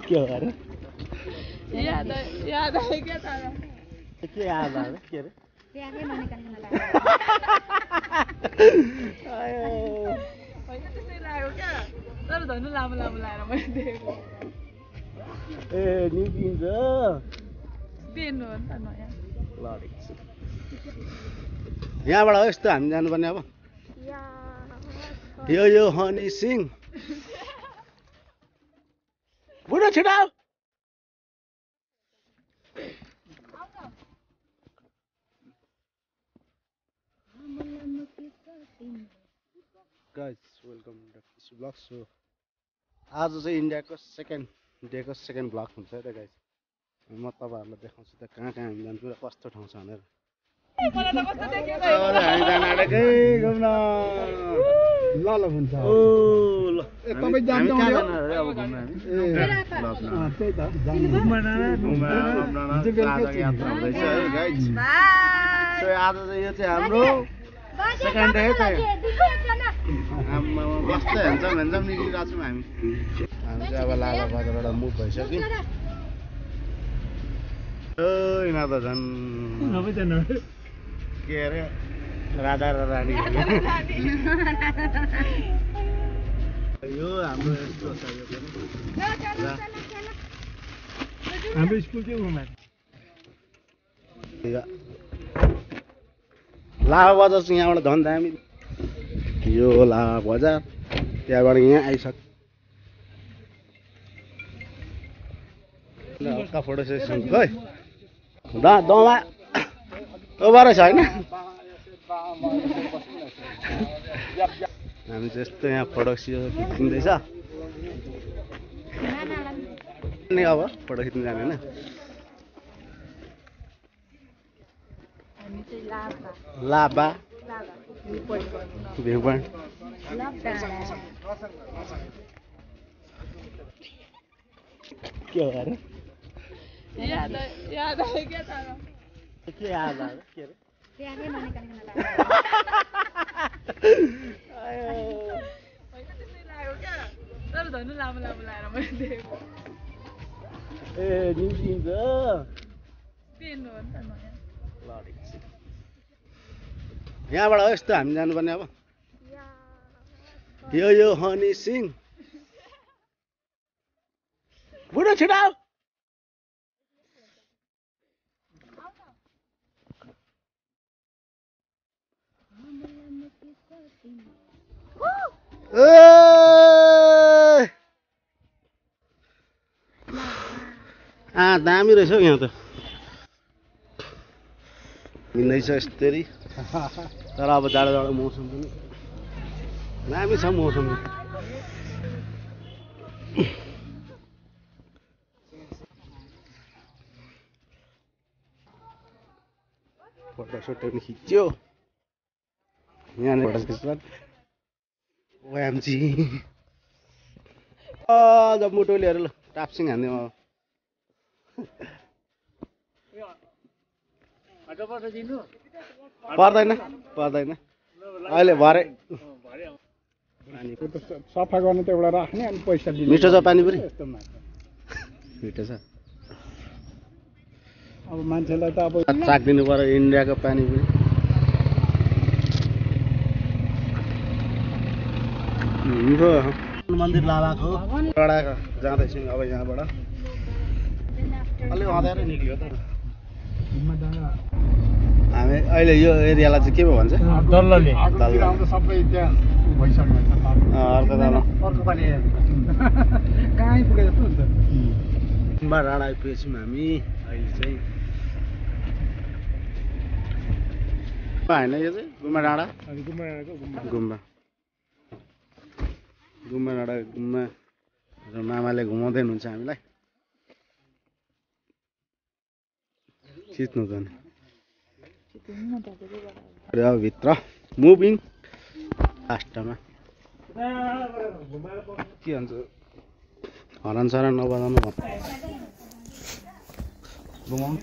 के हो अरे याद आयो क्या तारा के याद आयो के अरे त्यहाँकै मनिकन आयो होइन त्यस्तै लाग्यो क्या तर धनु लामो लामो लाएर मैले देखेको ए निस्किन्छ पेन हो नि त नयाँ यहाँबाट हो यस्तो हामी जानुपर्ने अब यो हनी सिंह बुढो छिटो guys welcome to this blog so आज चाहिँ इन्डियाको सेकेन्ड डेको सेकेन्ड ब्लग हुन्छ है त गाइस म तपाईँहरूलाई देखाउँछु त कहाँ कहाँ हामी जान्छौँ र कस्तो ठाउँ छ भनेर हामी जान आँटेकै घुम्न ल हुन्छ ओ ल तपाईँ जानु अब घुम्न हामी त्यही त यात्रा हुँदैछ है गाइस सो आज चाहिँ यो चाहिँ हाम्रो सेकेन्ड डे है बस्दै हेन्छौँ निक्लिरहेको छौँ हामी चाहिँ अब लाभा बजारबाट मुभ भइसक्यो यिनीहरू त झन् के अरे राजा र रानी यो हाम्रो यस्तो छ हाम्रो स्कुल चाहिँ उमा लाभा बजार चाहिँ यहाँबाट झन् दामी यो लाभा बजार त्यहाँबाट यहाँ आइसक्यो फोटो सेसन खै दमा ओभर छ होइन हामी चाहिँ यस्तो यहाँ फोटो खिच्दैछ नि अब फोटो खिच्नु जाने होइन लाभा भ्यू पोइन्ट के हो अरे याद आयो क्या तारा के याद आयो के अरे त्यहाँकै मनिकन होइन त्यस्तै लाग्यो क्या तर धनु लामो लामो लाएर मैले देखेको ए निस्किन्छ पेन हो नि त नयाँ यहाँबाट हो यस्तो हामी जानुपर्ने अब यो हनी सिंह बुढो छिटो दामी रहेछ हौ यहाँ त हिँड्दैछ यस्तरी तर अब जाडो जाडो मौसम पनि दामी छ मौसम फोटोसोटो पनि खिच्यो यहाँनिर फोटो खिच्छ ओएमजी जब मुटोलीहरू ल टाप्सिङ हान्दिउँ अब पर्दैन अहिले भरे सफा गर्न त एउटा राख्ने अनि पैसा दिने मिठो छ पानीपुरी मिठो छ अब मान्छेलाई त अब चाखिदिनु पर्यो इन्डियाको पानीपुरी मिठो मन्दिर लाभाको जाँदैछौँ अब यहाँबाट अलिक हँदाएर निक्ल्यो त हामी अहिले यो एरियालाई चाहिँ के पो भन्छ दल्लले सबै त्यहाँ भइसक्यो अर्को अर्को पालि कहाँ आइपुगे जस्तो हुन्छ गुम्बा डाँडा आइपुगेछौँ हामी अहिले चाहिँ होइन यो चाहिँ गुम्बा डाँडा गुम्बा डाँडा गुम्बा र मामाले घुमाउँदै हुनुहुन्छ हामीलाई खिच्नु त भित्र मुभिङ लास्टमा के भन्छ हरान सरान नबजाउनु घुमाउनु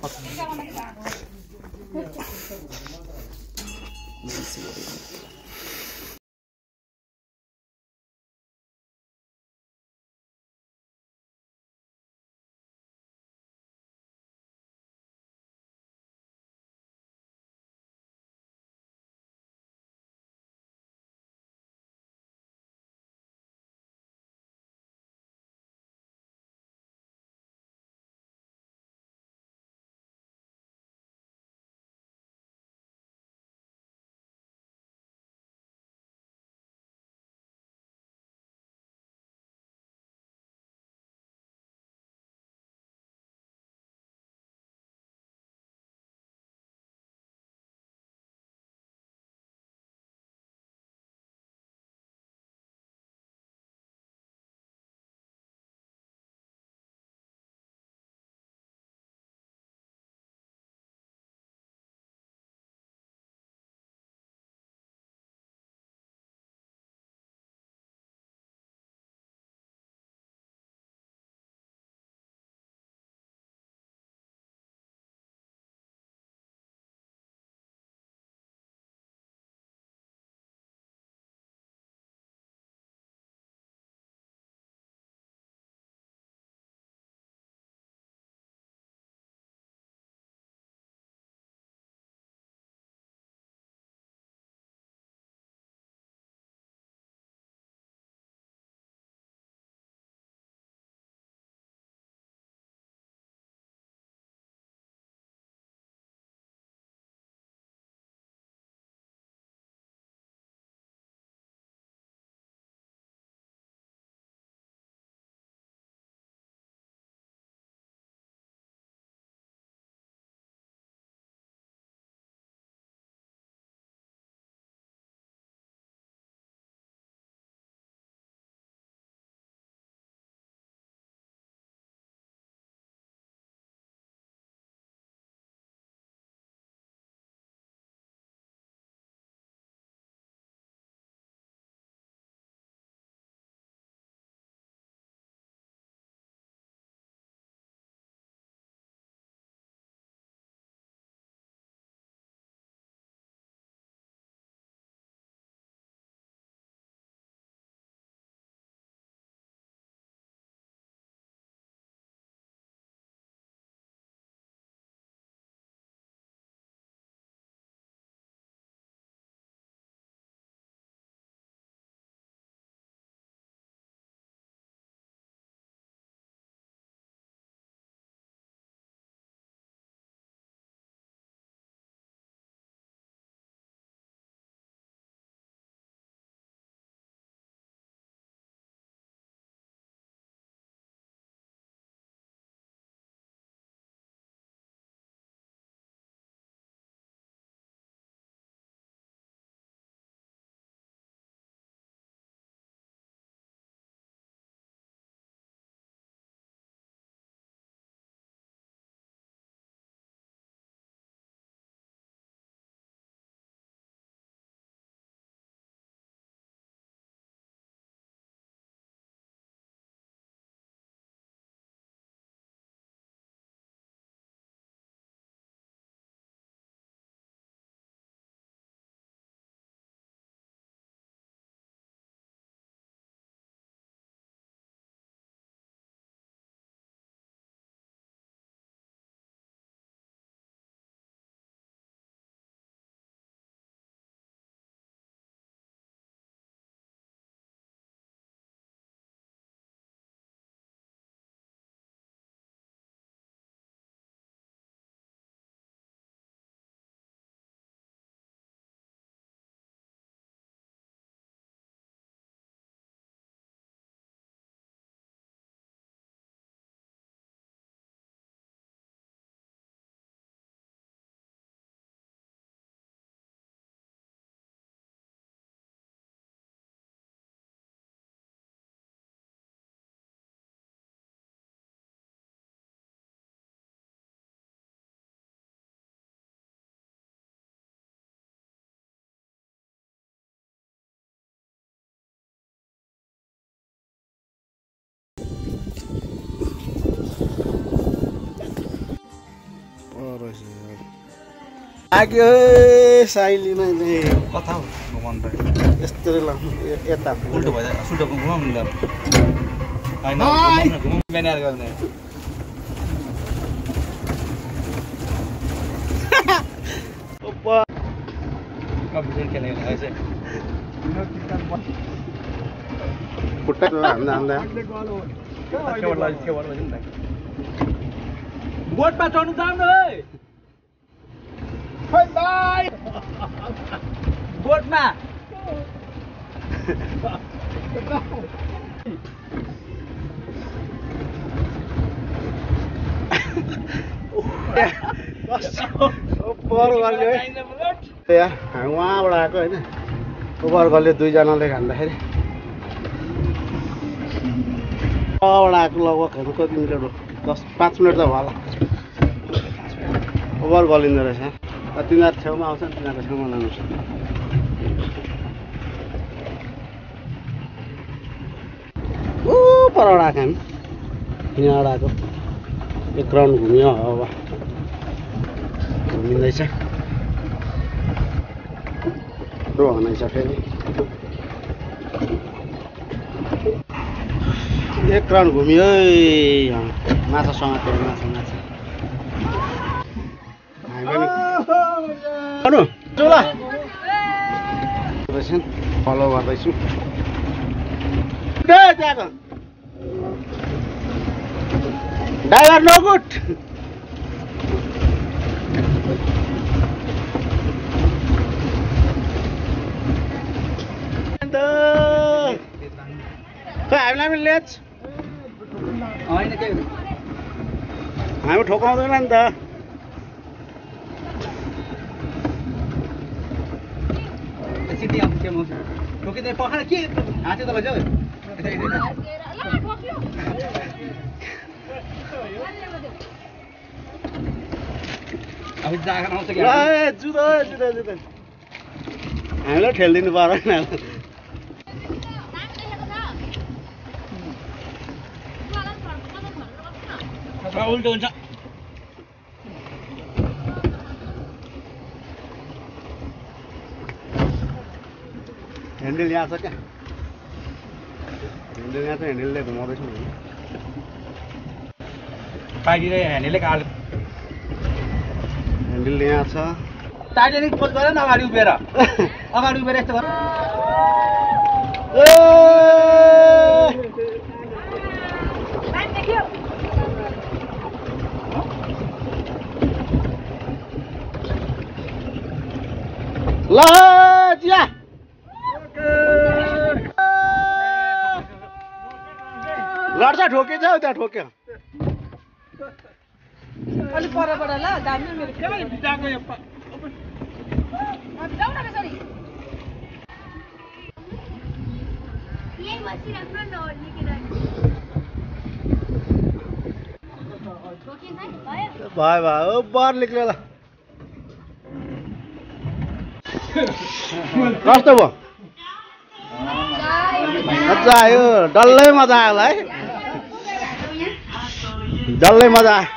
लाग्यो साइलीमा चाहिँ कथा हो घुमाउनु त यस्तो लाउनु यता उल्टो भयो सुल्टो घुमाउनु ल हैन घुमाउनु म्यानेज गर्ने ओपा कम्प्युटर खेलेको है चाहिँ खुट्टा हान्दा बोटमा चढ्नु जानु है बाई बोटमा ओभर गल्यो है हामी उहाँबाट आएको होइन ओभर गल्यो दुईजनाले खाँदाखेरि उहाँबाट आएको लगभग कति मिनट 10-5 मिनट त भयो होला ओभर गलिँदो रहेछ तिनीहरू छेउमा आउँछ तिनीहरूको छेउमा लानुपर्छ परबाट आएको हामी यहाँबाट आएको एक राउन्ड घुम्यो अब घुमिँदैछ हनाइछ फेरि एक राउन्ड घुम्यो माछा समातेर माछा हामी पनि फलो गर्दैछु ड्राइभर नो गुड हामीलाई पनि लेच हामी ठोकाउँदैन नि त पखाएर के हाँसे त लैजाऊ जुदा हामीलाई ठेलिदिनु परेन उल्टो हुन्छ ह्यान्डल यहाँ छ क्या ह्यान्डल यहाँ छ ह्यान्डलले घुमाउँदैछु पाइदिँदै ह्यान्डलले काट् ह्यान्डल यहाँ छ टाइटेनिक पोज गर न अगाडि उभिएर यस्तो गर ल जिया लड्छ ठोकेछ हौ त्यहाँ ठोक्यो अलिक परबाट ल दामी मेरो भयो भयो बर निक्ल्यो ल कस्तो भयो मजा आयो डल्लै मजा आयो है डल्लै मजा आयो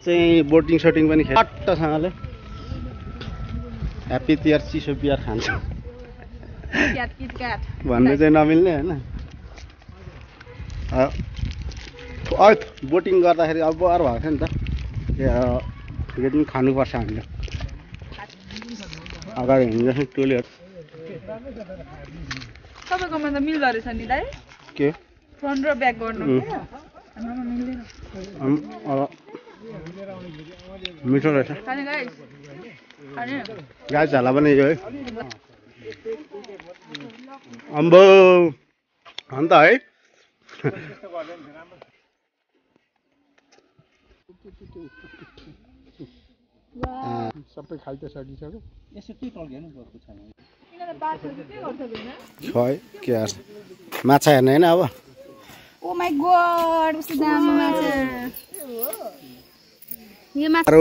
चाहिँ बोटिङ सोटिङ पनि खट्टसँगले ह्याप्पी तिहार चिसो बिहार खान्छ भन्नु चाहिँ नमिल्ने होइन बोटिङ गर्दाखेरि अब बर भएको थियो नि त यो पनि खानुपर्छ हामीले अगाडि हिँड्दैछ टोइलेट तपाईँकोमा त मिल्दो रहेछ नि दाइ के फ्रन्ट र ब्याक गर्नु हाम्रोमा मिल्दैन मिठो रहेछ खाने गाइस खाने गाइस हाला पनि यो है अम्बो अन्त है सबै खाइ त सकिसक्यो यसो के टल्केन गएको छैन खै के गर्छ माछा हेर्ने होइन अब ओ माई गॉड कस्तो दामी माछा यो माछा